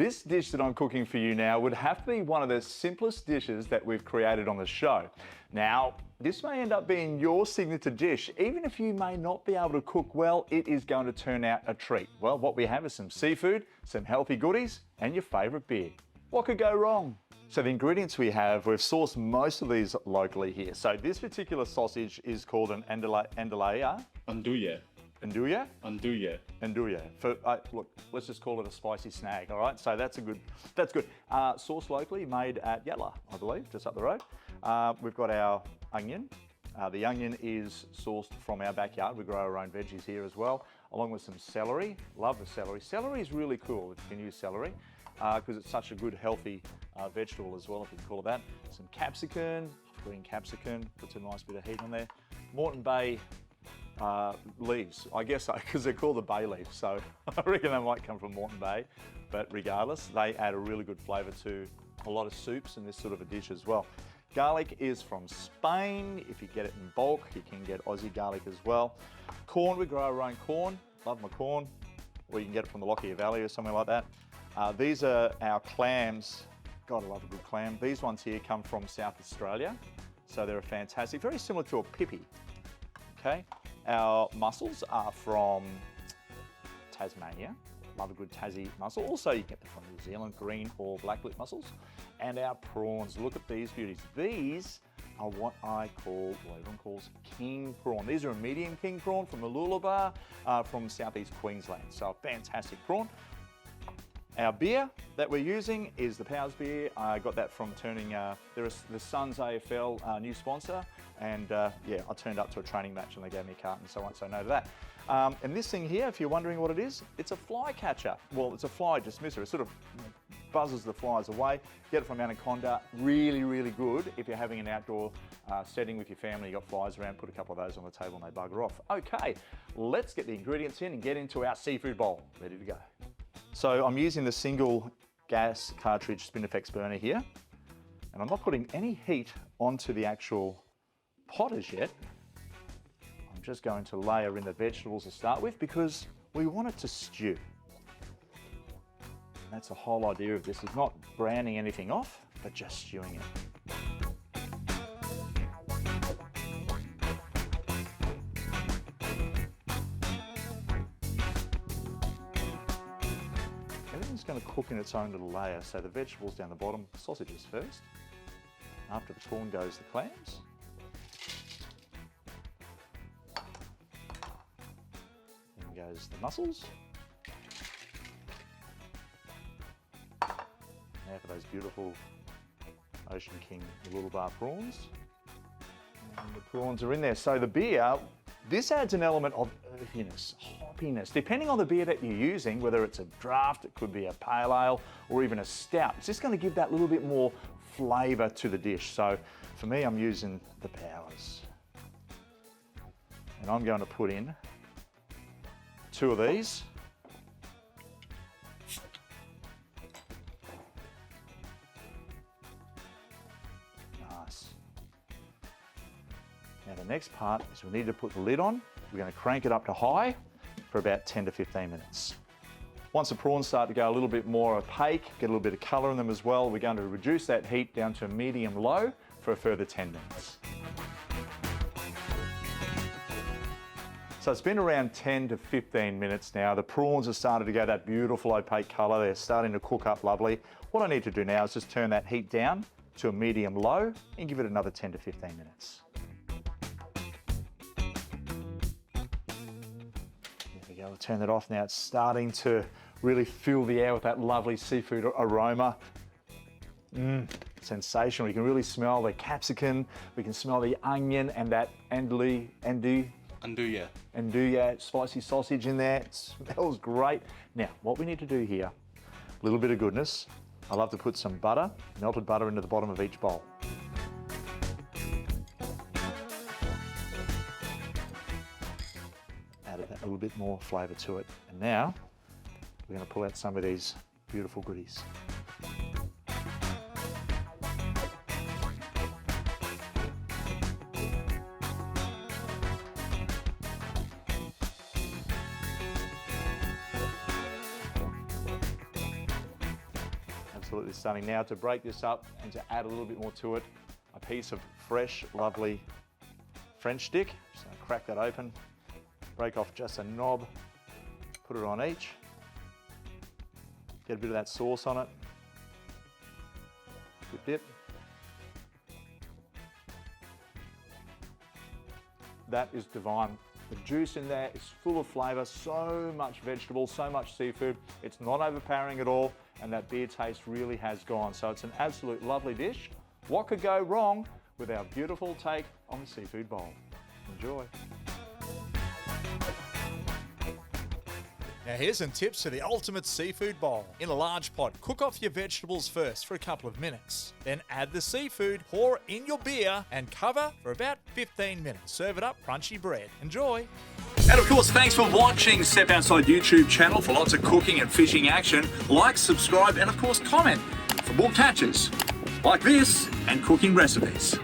This dish that I'm cooking for you now would have to be one of the simplest dishes that we've created on the show. Now, this may end up being your signature dish. Even if you may not be able to cook well, it is going to turn out a treat. Well, what we have is some seafood, some healthy goodies, and your favourite beer. What could go wrong? So the ingredients we have, we've sourced most of these locally here. So this particular sausage is called an andalaya. Andouille. Andouille? Andouille. Andouille. Look, let's just call it a spicy snag, all right? So that's good. Sourced locally, made at Yatala, I believe, just up the road. We've got our onion. The onion is sourced from our backyard. We grow our own veggies here as well, along with some celery. Love the celery. Celery is really cool if you can use celery, because it's such a good, healthy vegetable as well, if you can call it that. Some capsicum, green capsicum, puts a nice bit of heat on there. Moreton Bay leaves, I guess so, because they're called the bay leaf, so I reckon they might come from Moreton Bay, but regardless, they add a really good flavour to a lot of soups and this sort of a dish as well. Garlic is from Spain. If you get it in bulk, you can get Aussie garlic as well. Corn, we grow our own corn. Love my corn. Or you can get it from the Lockyer Valley or somewhere like that. These are our clams. God, I love a good clam. These ones here come from South Australia, so they're fantastic. Very similar to a pippy. Okay. Our mussels are from Tasmania. Love a good Tassie mussel. Also, you can get them from New Zealand, green or black lip mussels. And our prawns, look at these beauties. These are what everyone calls king prawn. These are a medium king prawn from the Lullaby from southeast Queensland. So a fantastic prawn. Our beer that we're using is the Powers beer. I got that from the Suns AFL new sponsor, and yeah, I turned up to a training match and they gave me a carton, so I won't say no to that. And this thing here, if you're wondering what it is, it's a fly catcher. Well, it's a fly dismisser. It sort of buzzes the flies away. Get it from Anaconda. Really, really good if you're having an outdoor setting with your family, you got flies around, put a couple of those on the table and they bugger off. Okay, let's get the ingredients in and get into our seafood bowl. Ready to go. So I'm using the single gas cartridge Spinifex burner here, and I'm not putting any heat onto the actual pot as yet. I'm just going to layer in the vegetables to start with because we want it to stew. And that's the whole idea of this, is not browning anything off, but just stewing it. Everything's going to cook in its own little layer, so the vegetables down the bottom, sausages first. After the corn goes the clams. Then goes the mussels. Now for those beautiful Ocean King Lullaby prawns. And the prawns are in there. So the beer, this adds an element of earthiness, hoppiness, depending on the beer that you're using, whether it's a draft, it could be a pale ale, or even a stout. It's just going to give that little bit more flavour to the dish. So for me, I'm using the Powers. And I'm going to put in 2 of these. Nice. Now the next part is we need to put the lid on. We're going to crank it up to high for about 10 to 15 minutes. Once the prawns start to go a little bit more opaque, get a little bit of colour in them as well, we're going to reduce that heat down to medium-low for a further 10 minutes. So it's been around 10 to 15 minutes now. The prawns have started to go that beautiful opaque colour. They're starting to cook up lovely. What I need to do now is just turn that heat down to a medium-low and give it another 10 to 15 minutes. We'll turn that off now. It's starting to really fill the air with that lovely seafood aroma. Sensational. You can really smell the capsicum, we can smell the onion and that andouille spicy sausage in there. It smells great. Now, what we need to do here, a little bit of goodness. I love to put some butter, melted butter, into the bottom of each bowl. Added a little bit more flavour to it. And now we're going to pull out some of these beautiful goodies. absolutely stunning. Now to break this up and to add a little bit more to it, a piece of fresh, lovely French stick. Just gonna crack that open, break off just a knob, put it on each. Get a bit of that sauce on it. Good dip. That is divine. The juice in there is full of flavour, so much vegetable, so much seafood. It's not overpowering at all, and that beer taste really has gone. So it's an absolute lovely dish. What could go wrong with our beautiful take on the seafood bowl? Enjoy. Now here's some tips for the ultimate seafood bowl. In a large pot, cook off your vegetables first for a couple of minutes. Then add the seafood, pour in your beer, and cover for about 15 minutes. Serve it up crunchy bread. Enjoy. And of course, thanks for watching Step Outside YouTube channel for lots of cooking and fishing action. Like, subscribe, and of course comment for more catches like this and cooking recipes.